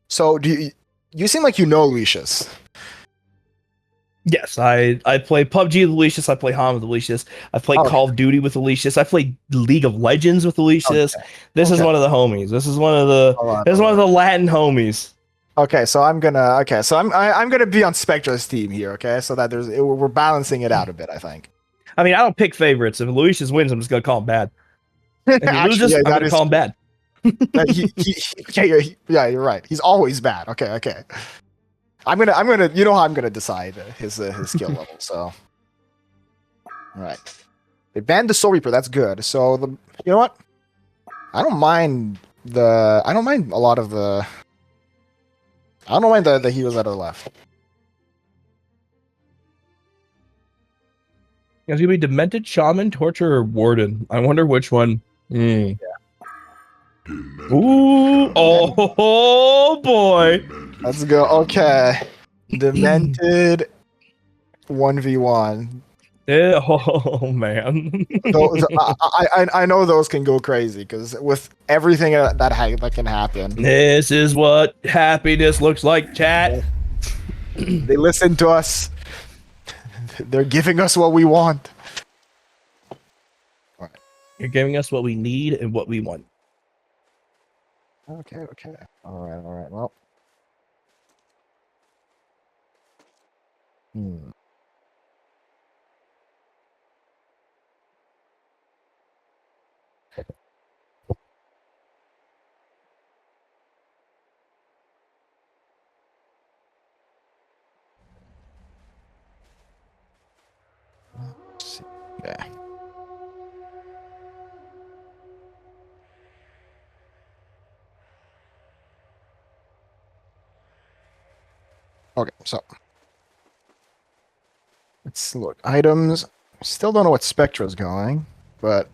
So you seem like you know Luishas. Yes, I play PUBG with Luishas. I play HoN with Luishas. I play Okay. Call of Duty with Luishas. I play League of Legends with Luishas. Okay. This is Okay. one of the homies. This is one of the one of the Latin homies. Okay, so I'm gonna be on Spectra's team here. Okay, so that we're balancing it out a bit. I think. I mean, I don't pick favorites. If Luishas wins, I'm just gonna call him bad. If he Actually, loses, yeah, I'm gonna call him bad. Yeah, you're right. He's always bad. Okay. I'm gonna, you know how I'm gonna decide his skill level. So, all right. They banned the Soul Reaper. That's good. So you know what? I don't mind a lot of the. I don't mind the heroes that are left. It's gonna be Demented, Shaman, Torture, or Warden. I wonder which one. Yeah. Ooh! Oh boy! Let's go. Okay, Demented 1v1. Oh man! Those, I know those can go crazy because with everything that can happen. This is what happiness looks like, chat. They listen to us. They're giving us what we want. All right. You're giving us what we need and what we want. Okay. All right. Well. Let's see. Yeah. Okay, so let's look. Items. Still don't know what Spectra's going, but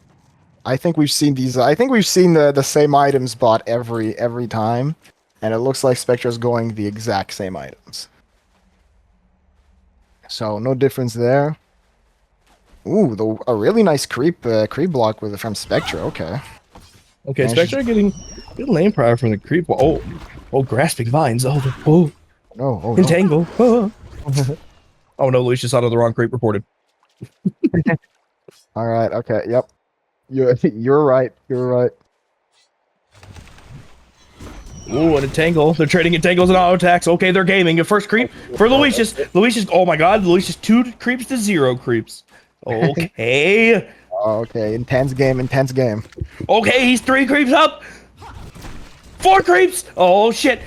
I think we've seen these. I think we've seen the same items bought every time, and it looks like Spectra's going the exact same items. So no difference there. Ooh, a really nice creep block from Spectra. Okay. Okay, Spectra getting good lane prior from the creep. Oh, grasping vines. Oh, no. Entangle. Oh, oh no, Luishas out of the wrong creep reported. All right. Okay. Yep. You're right. Ooh, an entangle. They're trading entangles and auto attacks. Okay, they're gaming. A first creep for Luishas. Luishas. Oh my God, Luishas 2 creeps to 0 creeps. Okay. Okay. Intense game. Okay, he's 3 creeps up. 4 creeps. Oh shit.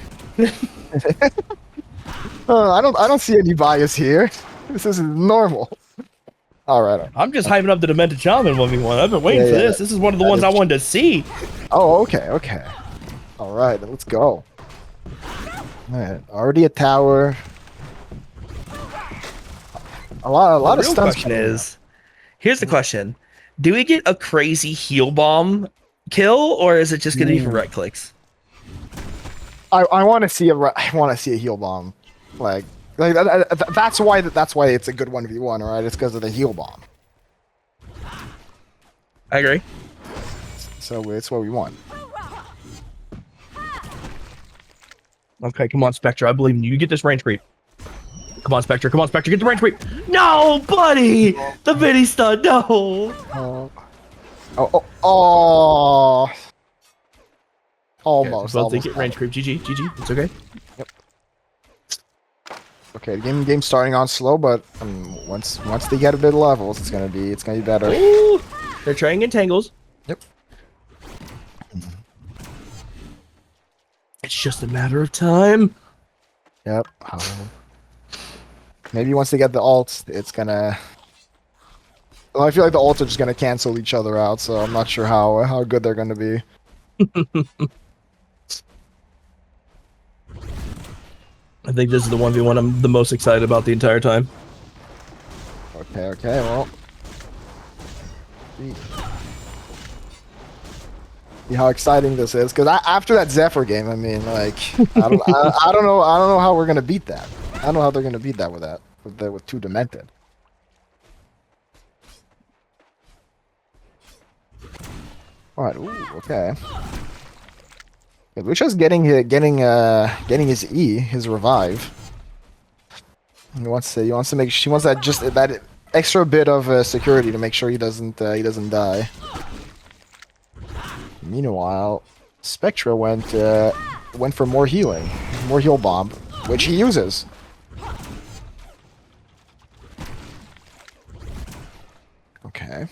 I don't see any bias here. This is normal. All right. I'm just hyping up the Demented Shaman 1v1. I've been waiting for this. This is one of the ones I wanted to see. Oh, okay. All right, let's go. All right, already a tower. A lot of stuff. Here's the question: do we get a crazy heal bomb kill, or is it just going to be for right clicks? I want to see a heal bomb, like that's why it's a good 1v1, right? It's because of the heal bomb. I agree. So it's what we want. Okay, come on, Spectra. I believe in you. You get this range creep. Come on, Spectra. Get the range creep. No, buddy. The mini stun. No. Almost. Well, they get range creep. GG. It's okay. Yep. Okay, the game's starting on slow, but once they get a bit of levels, it's gonna be better. Ooh, they're trading entangles. Yep. It's just a matter of time. Yep. Maybe once they get the ults, it's gonna. Well, I feel like the ults are just gonna cancel each other out, so I'm not sure how good they're gonna be. I think this is the 1v1 I'm the most excited about the entire time. Okay, well. See how exciting this is, because after that Zephyr game, I mean, like, I don't know how we're gonna beat that. I don't know how they're gonna beat that with 2 Demented. All right, ooh, okay. Yeah, Luishas getting his E, his revive. He wants that just that extra bit of security to make sure he doesn't die. Meanwhile, Spectra went for more healing, more heal bomb, which he uses. Okay.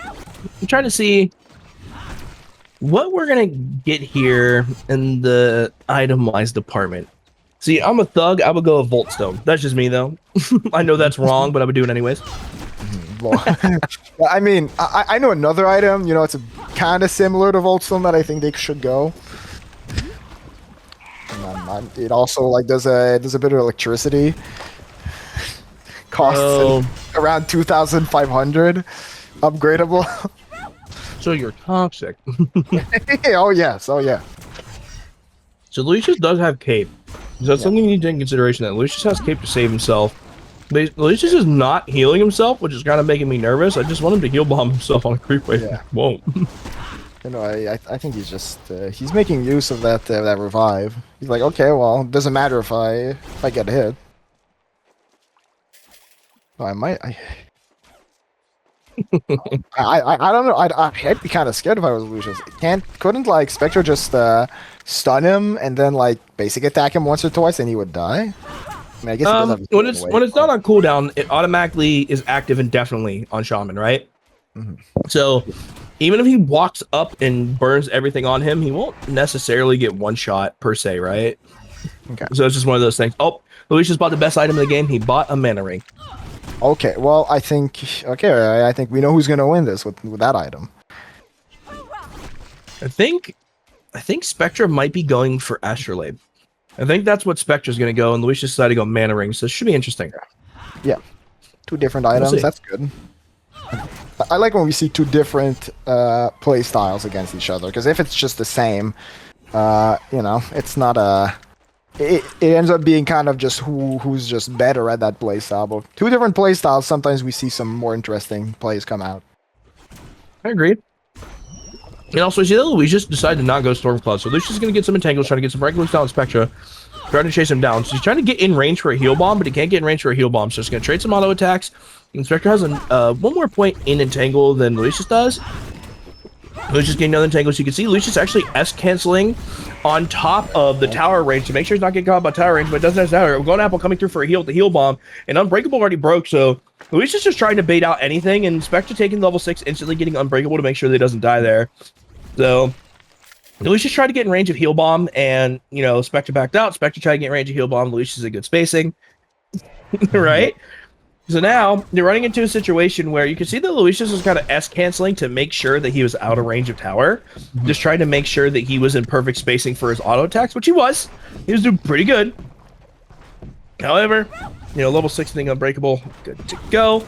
I'm trying to see what we're gonna get here in the item-wise department. See, I'm a thug. I would go with Voltstone. That's just me, though. I know that's wrong, but I would do it anyways. Well, I mean, I know another item. You know, it's kind of similar to Voltstone that I think they should go. It also like does a bit of electricity. Costs around 2,500. Upgradable. So you're toxic. Oh yes, oh yeah. So Luishas does have cape. So that's something you need to take in consideration. That Luishas has cape to save himself. Luishas is not healing himself, which is kind of making me nervous. I just want him to heal bomb himself on a creep wave. Yeah. Won't. You know, I think he's just he's making use of that revive. He's like, okay, well, it doesn't matter if I get hit. Oh, I might. I don't know. I'd be kind of scared if I was Lucius. Couldn't like Spectra just stun him and then like basic attack him once or twice and he would die? I mean, I guess when it's not on cooldown, it automatically is active indefinitely on Shaman, right? Mhm. So even if he walks up and burns everything on him, he won't necessarily get one shot per se, right? Okay. So it's just one of those things. Oh, Luishas bought the best item in the game. He bought a mana ring. Okay, well, I think we know who's gonna win this with that item. I think Spectra might be going for Astrolabe. I think that's what Spectra's going to go, and Luishas decided to go mana ring, so this should be interesting. Yeah, two different items. That's good. I like when we see two different play styles against each other, because if it's just the same, you know, it's not a. It ends up being kind of just who's just better at that play style. But two different play styles, sometimes we see some more interesting plays come out. I agree. And also, see that Luishas decided to not go Stormcloud, so Luishas is going to get some entangles, trying to get some break loose down on Spectra, trying to chase him down. So he's trying to get in range for a heal bomb, but he can't get in range for a heal bomb, so he's going to trade some auto attacks. And Spectra has one more point in entangle than Luishas does. Luishas getting another entangle, so you can see Luishas actually S-canceling on top of the tower range to make sure he's not getting caught by tower range, but it doesn't have tower. Golden Apple coming through for a heal with the heal bomb, and Unbreakable already broke, so Luishas just trying to bait out anything, and Spectra taking level 6, instantly getting Unbreakable to make sure that he doesn't die there. So Luishas tried to get in range of heal bomb, and you know, Spectra backed out. Spectra tried to get in range of heal bomb. Luishas is a good spacing, right? So now they're running into a situation where you can see that Luishas was kind of S-canceling to make sure that he was out of range of tower, just trying to make sure that he was in perfect spacing for his auto attacks, which he was. He was doing pretty good. However, you know, level 6 thing Unbreakable, good to go,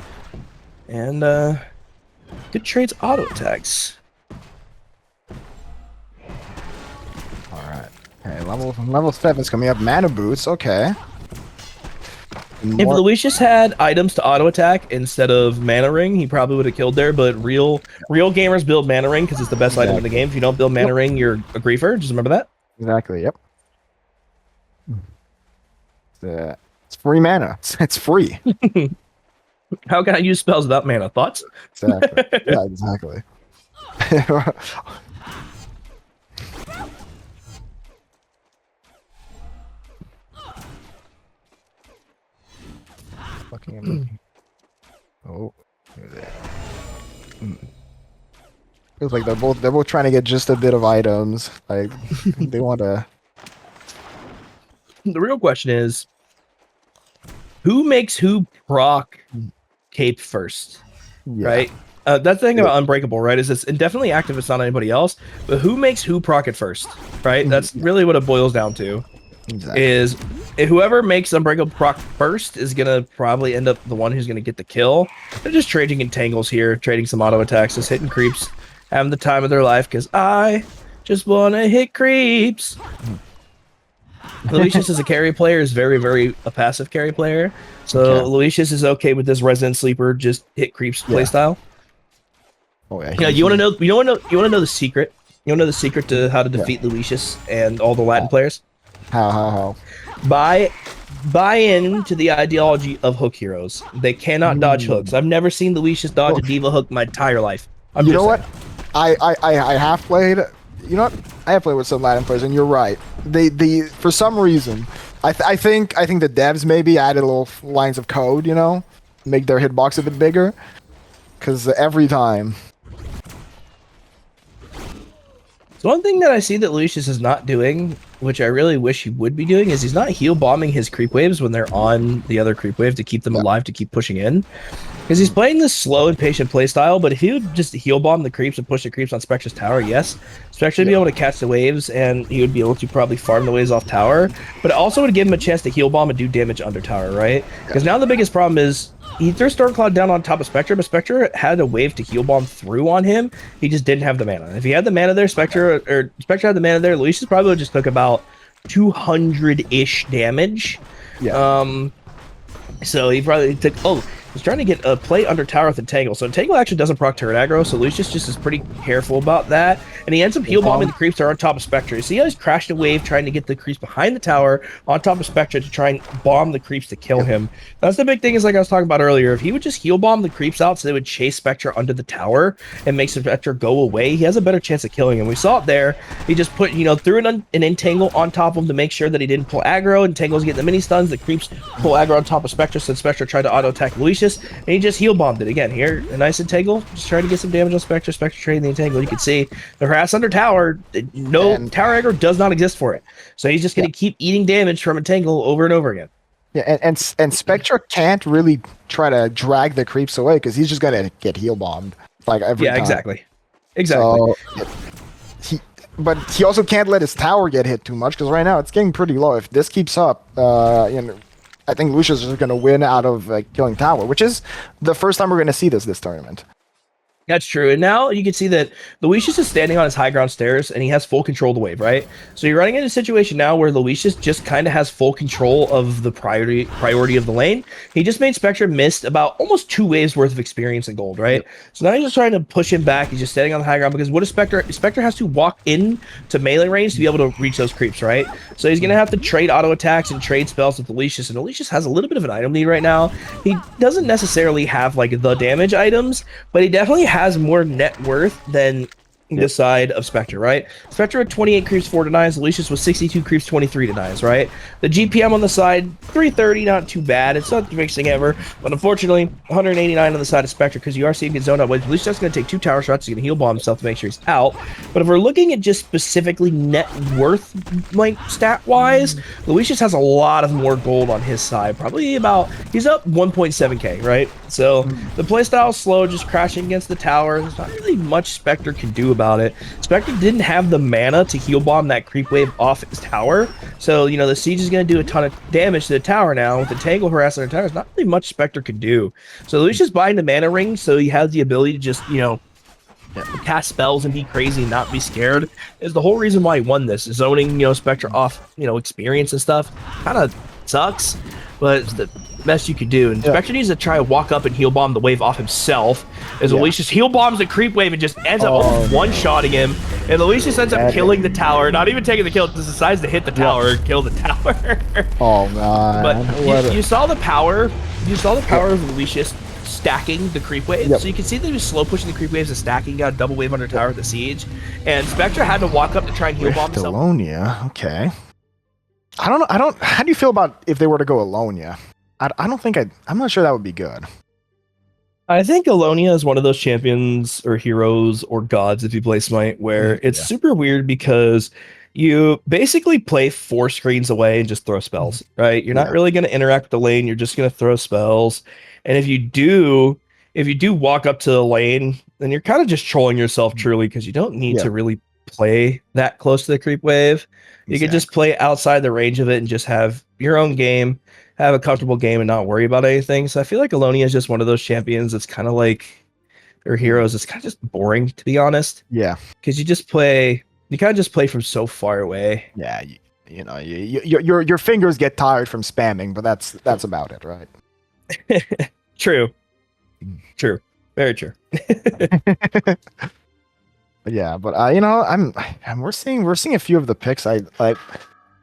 and good trades auto attacks. Okay, level 7's coming up. Mana boots, okay. If Luishas had items to auto attack instead of mana ring, he probably would have killed there. But real gamers build mana ring because it's the best item in the game. If you don't build mana ring, you're a griefer. Just remember that. Exactly. Yep. It's free mana. It's free. How can I use spells without mana? Thoughts? Exactly. Yeah, exactly. Fucking oh, feels like they're both trying to get just a bit of items. Like they want to. The real question is, who makes who proc cape first? Yeah. Right. That's the thing about Unbreakable, right? Is it's indefinitely active. It's not anybody else. But who makes who proc it first? Right. That's really what it boils down to. Exactly. Is whoever makes Unbreakable proc first is gonna probably end up the one who's gonna get the kill. They're just trading entangles here, trading some auto attacks, just hitting creeps, having the time of their life because I just want to hit creeps. Luishas as a carry player is very a passive carry player, so Luishas is okay with this Resident Sleeper just hit creeps playstyle. Oh yeah. You want to know the secret? You know the secret to how to defeat Luishas and all the Latin players? How? Buy into the ideology of hook heroes. They cannot dodge hooks. I've never seen Luishas dodge a diva hook my entire life. You know what? I have played. You know what? I have played with some Latin players, and you're right. They for some reason, I think the devs maybe added little lines of code, you know, make their hitbox a bit bigger, because every time. So one thing that I see that Luishas is not doing, which I really wish he would be doing, is he's not heal bombing his creep waves when they're on the other creep wave to keep them alive, to keep pushing in. Because he's playing this slow and patient playstyle, but if he would just heal bomb the creeps and push the creeps on Spectra's tower, yes, Spectra would be able to catch the waves, and he would be able to probably farm the waves off tower, but it also would give him a chance to heal bomb and do damage under tower, right? Because now the biggest problem is, he threw Stormcloud down on top of Spectra, but Spectra had a wave to heal bomb through on him. He just didn't have the mana. If he had the mana there, Spectra had the mana there, Luishas probably just took about 200-ish damage. Yeah. So he probably took... Oh, he's trying to get a play under tower with Entangle. So Entangle actually doesn't proc turret aggro, so Luishas just is pretty careful about that. And he ends up heal bombing the creeps that are on top of Spectra. You see how he's crashed a wave trying to get the creeps behind the tower on top of Spectra to try and bomb the creeps to kill him. That's the big thing, is like I was talking about earlier. If he would just heal bomb the creeps out so they would chase Spectra under the tower and make Spectra go away, he has a better chance of killing him. We saw it there. He just put, threw an Entangle on top of him to make sure that he didn't pull aggro. Entangle's getting the mini stuns. The creeps pull aggro on top of Spectra, so Spectra tried to auto attack Luishas, and he just heal bombed it again. Here, a nice Entangle, just trying to get some damage on Spectra. Spectra trading the Entangle. You can see the harass under tower. Tower aggro does not exist for it, so he's just going to keep eating damage from Entangle over and over again. Yeah, and Spectra can't really try to drag the creeps away because he's just gonna get heal bombed like every time. Exactly. So, but he also can't let his tower get hit too much, because right now it's getting pretty low. If this keeps up, I think Luishas is going to win out of killing tower, which is the first time we're going to see this tournament. That's true. And now you can see that Luishas is standing on his high ground stairs, and he has full control of the wave, right? So you're running into a situation now where Luishas just kind of has full control of the priority of the lane. He just made Spectra missed about almost 2 waves worth of experience and gold, right? So now he's just trying to push him back. He's just standing on the high ground, because what is Spectra? Spectra has to walk in to melee range to be able to reach those creeps, right? So he's going to have to trade auto attacks and trade spells with Luishas, and Luishas has a little bit of an item need right now. He doesn't necessarily have like the damage items, but he definitely has more net worth than the side of Spectra, right? Spectra had 28 creeps, 4 denies. Luishas was 62 creeps, 23 denies, right? The GPM on the side, 330, not too bad. It's not the biggest thing ever, but unfortunately, 189 on the side of Spectra, because you are seeing get zoned out. Luishas going to take 2 tower shots. He's going to heal bomb himself to make sure he's out. But if we're looking at just specifically net worth, like stat-wise, Luishas has a lot of more gold on his side. Probably about, he's up 1.7k, right? So the playstyle is slow, just crashing against the tower. There's not really much Spectra can do about it. Spectra didn't have the mana to heal bomb that creep wave off his tower, so the siege is going to do a ton of damage to the tower now. With the Tangle harassing the tower, there's not really much Spectra could do. So Luishas buying the mana ring, so he has the ability to just cast spells and be crazy and not be scared, is the whole reason why he won this. Zoning Spectra off experience and stuff kind of sucks, but it's the best you could do. And Spectra needs to try to walk up and heal bomb the wave off himself, as Luishas heal bombs the creep wave and just ends up one-shotting him, and Luishas ends up killing the tower, not even taking the kill, just decides to hit the tower and kill the tower. Oh man. But you saw the power of Luishas stacking the creep waves. So you can see that he was slow pushing the creep waves and stacking, got a double wave under tower with the siege, and Spectra had to walk up to try and heal bomb himself. Alonia, okay. I don't how do you feel about if they were to go Alonia? I'm not sure that would be good. I think Alonia is one of those champions or heroes or gods, if you play Smite, where it's super weird because you basically play 4 screens away and just throw spells, right? You're not really going to interact with the lane. You're just going to throw spells. And if you do walk up to the lane, then you're kind of just trolling yourself truly, because you don't need to really play that close to the creep wave. You could just play outside the range of it and just have your own game, have a comfortable game, and not worry about anything. So I feel like Alonia is just one of those champions that's kind of like, or heroes, it's kind of just boring, to be honest. Yeah. Because you kind of just play from so far away. Yeah, your fingers get tired from spamming, but that's about it, right? True. Very true. Yeah, but we're seeing a few of the picks. I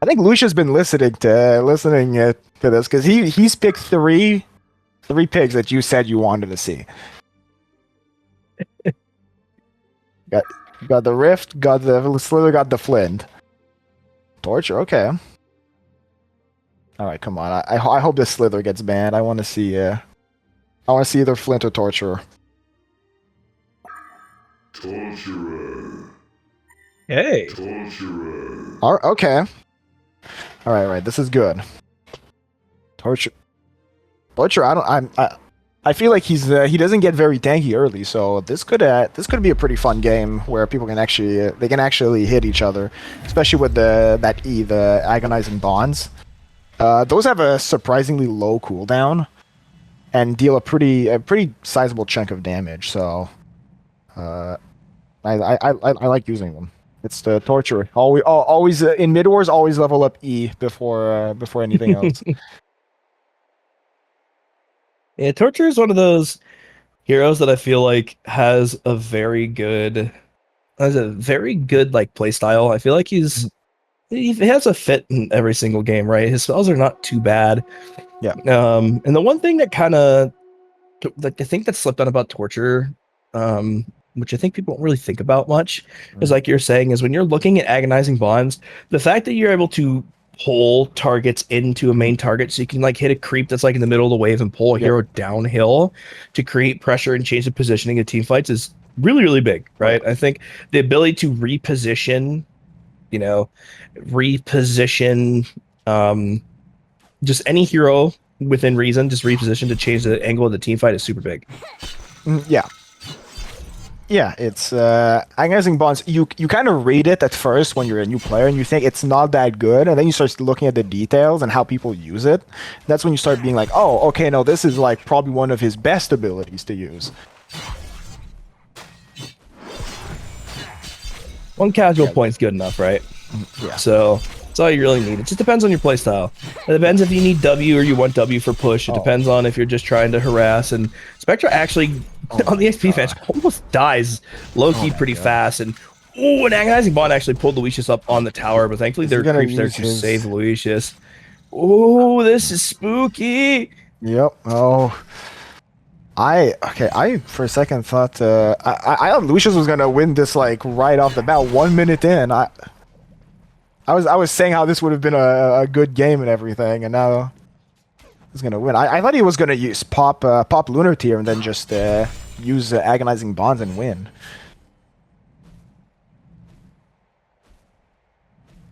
think Lucia's been listening to this because he's picked three picks that you said you wanted to see. Got the Rift, got the Slither, got the Flint. Torture, okay. All right, come on. I hope this Slither gets banned. I want to see either Flint or Torturer. Torturer. Hey. Torturer. Okay. All right. This is good. Torture. I feel like he doesn't get very tanky early, so this could be a pretty fun game where people can actually hit each other, especially with the agonizing bonds. Those have a surprisingly low cooldown and deal a pretty sizable chunk of damage. So, I like using them. It's the torture. Always in mid wars, always level up E before anything else. Yeah, Torture is one of those heroes that I feel like has a very good like play style. I feel like he has a fit in every single game, right? His spells are not too bad. Yeah. And the one thing that kind of like I think that slipped on about Torture, which I think people don't really think about much, is like you're saying, is when you're looking at agonizing bonds, the fact that you're able to pull targets into a main target, so you can like hit a creep that's like in the middle of the wave and pull a hero downhill to create pressure and change the positioning of team fights is really, really big, right? I think the ability to reposition just any hero within reason, just reposition to change the angle of the team fight is super big. Yeah, it's agonizing bonds. You kind of read it at first when you're a new player and you think it's not that good, and then you start looking at the details and how people use it. That's when you start being like, oh, okay, no, this is like probably one of his best abilities to use. One casual point's good enough, right? Yeah. So that's all you really need. It just depends on your playstyle. It depends if you need W or you want W for push. It depends on if you're just trying to harass. And Spectra actually, on the XP fence, almost dies low-key pretty fast. And an agonizing bond actually pulled Luishas up on the tower, but thankfully there are creeps there to save Luishas. Oh, this is spooky. Yep. Oh. I for a second thought I thought Luishas was gonna win this like right off the bat, 1 minute in. I was saying how this would have been a good game and everything, and now he's gonna win. I thought he was gonna use pop Lunar Tier and then just use agonizing bonds and win.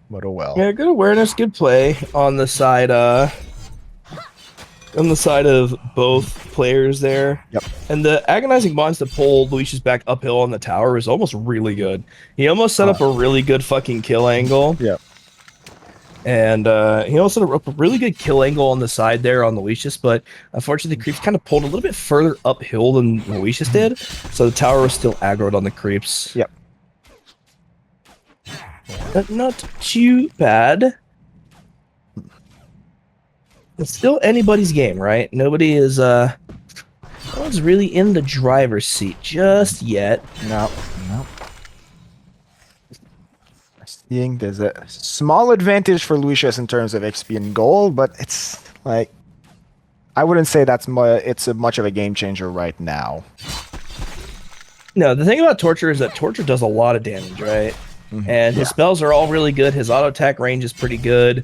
But oh well. Yeah, good awareness, good play on the side of both players there. Yep. And the agonizing bonds to pull Luishas back uphill on the tower is almost really good. He almost set up a really good fucking kill angle. Yep. And he also set up a really good kill angle on the side there on Luishas, but unfortunately the creeps kind of pulled a little bit further uphill than Luishas did, so the tower was still aggroed on the creeps. Yep. But not too bad. It's still anybody's game, right? No one's really in the driver's seat just yet. No. Seeing there's a small advantage for Luishas in terms of XP and gold, but it's like I wouldn't say it's much of a game changer right now. No, the thing about Torture is that Torture does a lot of damage, right? Mm-hmm. And his spells are all really good. His auto attack range is pretty good.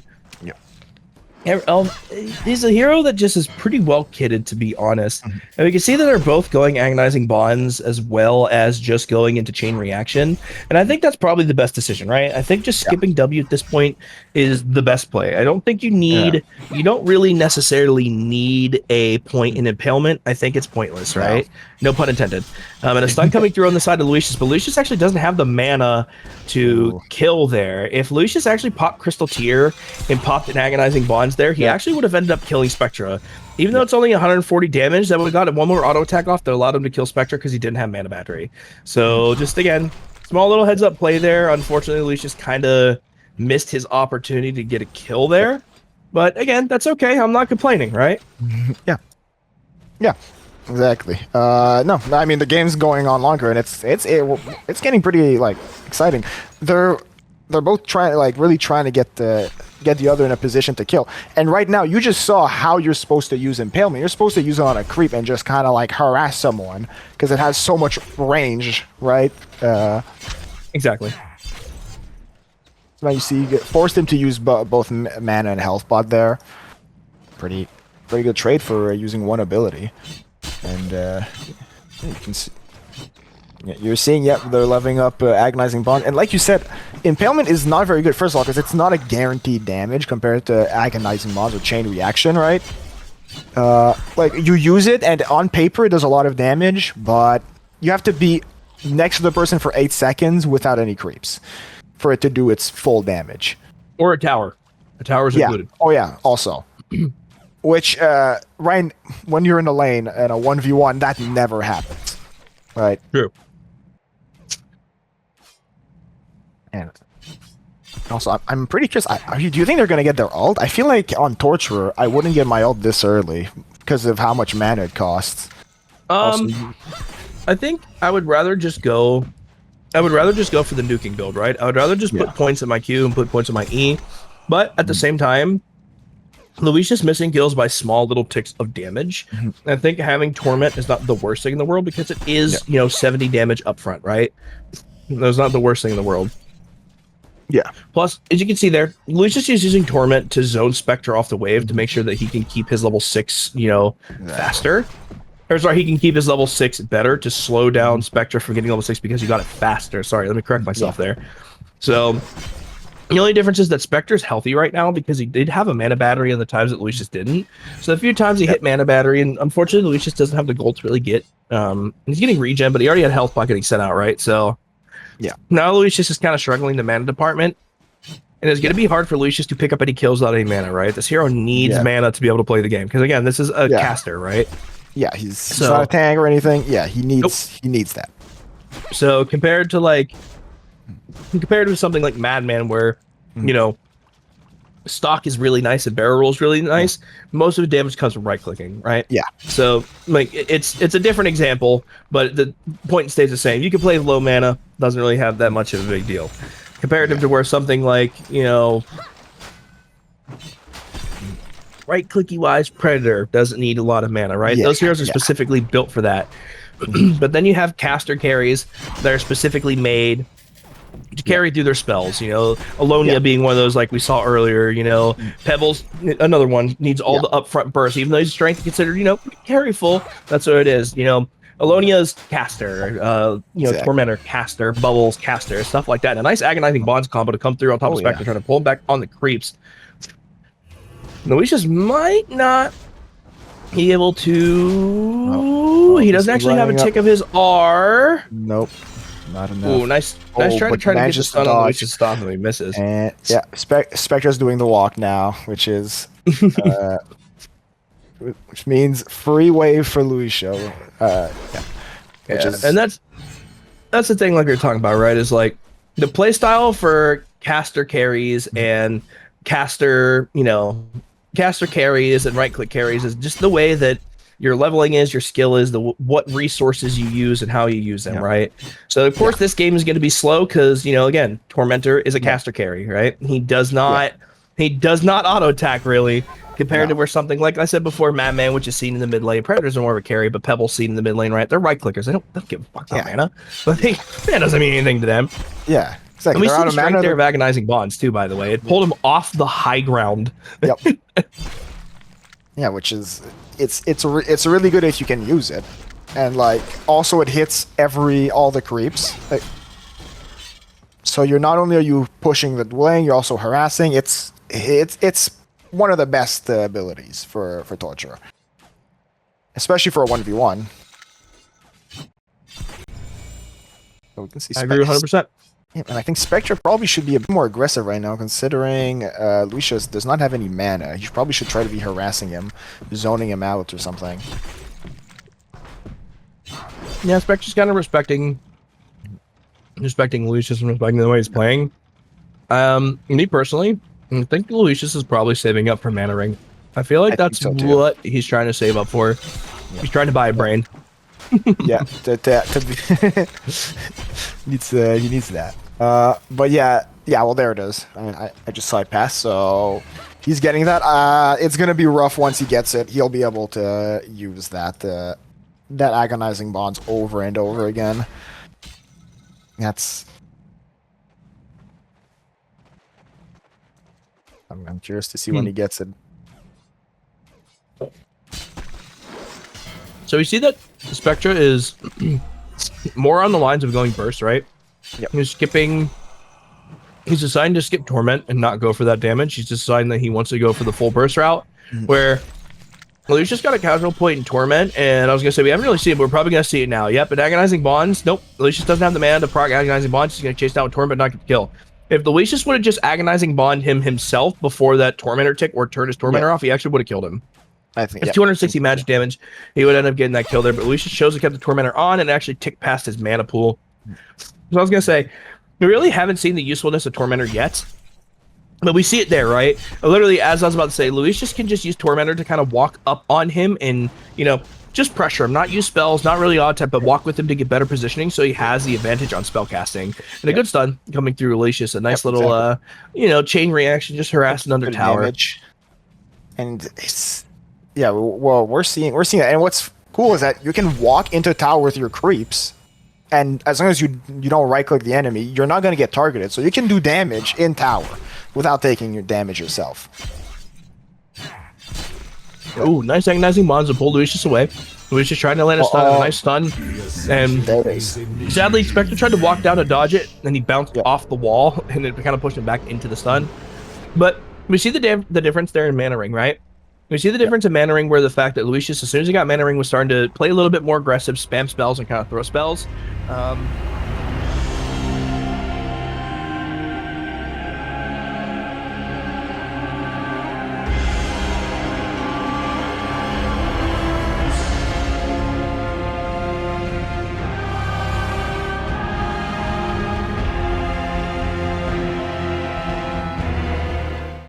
He's a hero that just is pretty well kitted, to be honest. And we can see that they're both going agonizing bonds as well as just going into chain reaction. And I think that's probably the best decision, right? I think just skipping W at this point is the best play. I don't think you don't really necessarily need a point in impalement. I think it's pointless, right? No pun intended. And a stun coming through on the side of Luishas, but Luishas actually doesn't have the mana to kill there. If Luishas actually popped Crystal Tier and popped an agonizing bonds there, he actually would have ended up killing Spectra. Even though it's only 140 damage, that would have gotten one more auto attack off that allowed him to kill Spectra because he didn't have mana battery. So just again, small little heads up play there. Unfortunately, Luishas kind of missed his opportunity to get a kill there. But again, that's okay. I'm not complaining, right? Yeah. Exactly. No, I mean the game's going on longer, and it's getting pretty like exciting. They're both trying really trying to get the other in a position to kill. And right now, you just saw how you're supposed to use impalement. You're supposed to use it on a creep and just kind of like harass someone because it has so much range, right? Exactly. So now you see, you forced him to use both mana and health bot there. Pretty good trade for using one ability. And you can see, you're seeing, yep, they're leveling up Agonizing Bond. And like you said, Impalement is not very good, first of all, because it's not a guaranteed damage compared to Agonizing Bonds or Chain Reaction, right? Like, you use it, and on paper it does a lot of damage, but you have to be next to the person for 8 seconds without any creeps for it to do its full damage. Or a tower. A tower's included. Oh yeah, also. Which, right when you're in the lane in a 1v1, that never happens. Right? True. And also, I'm pretty curious, do you think they're going to get their ult? I feel like on Torturer, I wouldn't get my ult this early because of how much mana it costs. I think I would rather just go... for the nuking build, right? I would rather just put points in my Q and put points in my E. But at the same time, Luishas missing kills by small little ticks of damage. I think having Torment is not the worst thing in the world because it is, 70 damage up front, right? That's not the worst thing in the world. Yeah. Plus, as you can see there, Luishas is using Torment to zone Spectra off the wave to make sure that he can keep his level 6, faster. Or sorry, he can keep his level 6 better to slow down Spectra from getting level 6 because he got it faster. Sorry, let me correct myself there. So, the only difference is that Spectra's healthy right now because he did have a mana battery in the times that Luishas didn't. So, a few times he hit mana battery, and unfortunately, Luishas doesn't have the gold to really get. He's getting regen, but he already had health pot getting sent out, right? So, now Luishas is kind of struggling in the mana department. And it's going to be hard for Luishas to pick up any kills without any mana, right? This hero needs mana to be able to play the game. Because, again, this is a caster, right? Yeah, he's not a tank or anything. Yeah, he needs that. So compared to something like Madman, where stock is really nice and barrel roll is really nice, most of the damage comes from right clicking, right? Yeah. So it's a different example, but the point stays the same. You can play low mana, doesn't really have that much of a big deal. Comparative to where something like right clicky wise Predator doesn't need a lot of mana, right? Those heroes are specifically built for that. But then you have caster carries that are specifically made to carry through their spells, Alonia being one of those like we saw earlier, Pebbles, another one, needs all the upfront burst, even though he's strength considered, carry full. That's what it is, Alonia's caster, Tormentor caster, Bubbles caster, stuff like that. And a nice Agonizing Bonds combo to come through on top of Spectre, trying to pull him back on the creeps. Luishas might not be able to. He doesn't actually have a tick of his R. Nope, not enough. Ooh, nice try to get the stun on Luishas stop and he misses. And Spectra's doing the walk now, which is which means free wave for Luisha. And that's the thing, like we were talking about, right? Is like the playstyle for caster carries and caster carries and right click carries is just the way that your leveling is, your skill is, what resources you use and how you use them, right? So of course this game is going to be slow because again, Tormentor is a caster carry, right? He does not auto attack really compared to where something like I said before, Madman, which is seen in the mid lane. Predators are more of a carry, but Pebble's seen in the mid lane, right? They're right clickers. They don't give a fuck about mana, but mana doesn't mean anything to them. Yeah. Exactly. And we see the strength there of Agonizing Bonds too, by the way. It pulled him off the high ground. Yeah, which is it's really good if you can use it, and also it hits all the creeps. So you're not only are you pushing the lane, you're also harassing. It's one of the best abilities for Torturer, especially for a 1v1. So we can see. I agree 100%. Yeah, and I think Spectra probably should be a bit more aggressive right now, considering Luishas does not have any mana. You probably should try to be harassing him, zoning him out or something. Yeah, Spectra's kind of respecting Luishas and respecting the way he's playing. Me personally, I think Luishas is probably saving up for Mana Ring. I feel like that's what he's trying to save up for. He's trying to buy a brain. Yeah, to be he needs that. But yeah, well there it is. I mean, I just saw it pass, so he's getting that. It's gonna be rough once he gets it. He'll be able to use that agonizing bonds over and over again. That's. I'm curious to see when he gets it. So we see that Spectra is more on the lines of going burst, right? Yep. He's deciding to skip Torment and not go for that damage. He's deciding that he wants to go for the full burst route, where Luishas got a casual point in Torment, and I was going to say, we haven't really seen it, but we're probably going to see it now. Yep, but Agonizing Bonds, nope. Luishas doesn't have the mana to proc Agonizing Bonds. He's going to chase down with Torment, not get the kill. If the Luishas would have just Agonizing Bond himself before that Tormentor tick or turned his Tormentor off, he actually would have killed him. I think it's 260 magic damage. He would end up getting that kill there, but Luishas chose to keep the Tormentor on and actually ticked past his mana pool. So I was going to say, we really haven't seen the usefulness of Tormentor yet, but we see it there, right? Literally, as I was about to say, Luishas can just use Tormentor to kind of walk up on him and, you know, just pressure him, not use spells, not really odd type, but walk with him to get better positioning so he has the advantage on spell casting. And a good stun coming through Luishas, a nice little, you know, chain reaction, just harassing under tower. Damage. And it's, yeah, well, we're seeing it. And what's cool is that you can walk into tower with your creeps, and as long as you don't right-click the enemy, you're not going to get targeted. So you can do damage in tower without taking your damage yourself. Ooh, nice Agonizing Bonds to pull Luishas away. Luishas trying to land a stun, a nice stun. And sadly, Spectra tried to walk down to dodge it, and he bounced off the wall, and it kind of pushed him back into the stun. But we see the difference there in Mana Ring, right? We see the difference in Mana Ring where the fact that Luishas, as soon as he got Mana Ring, was starting to play a little bit more aggressive, spam spells, and kind of throw spells.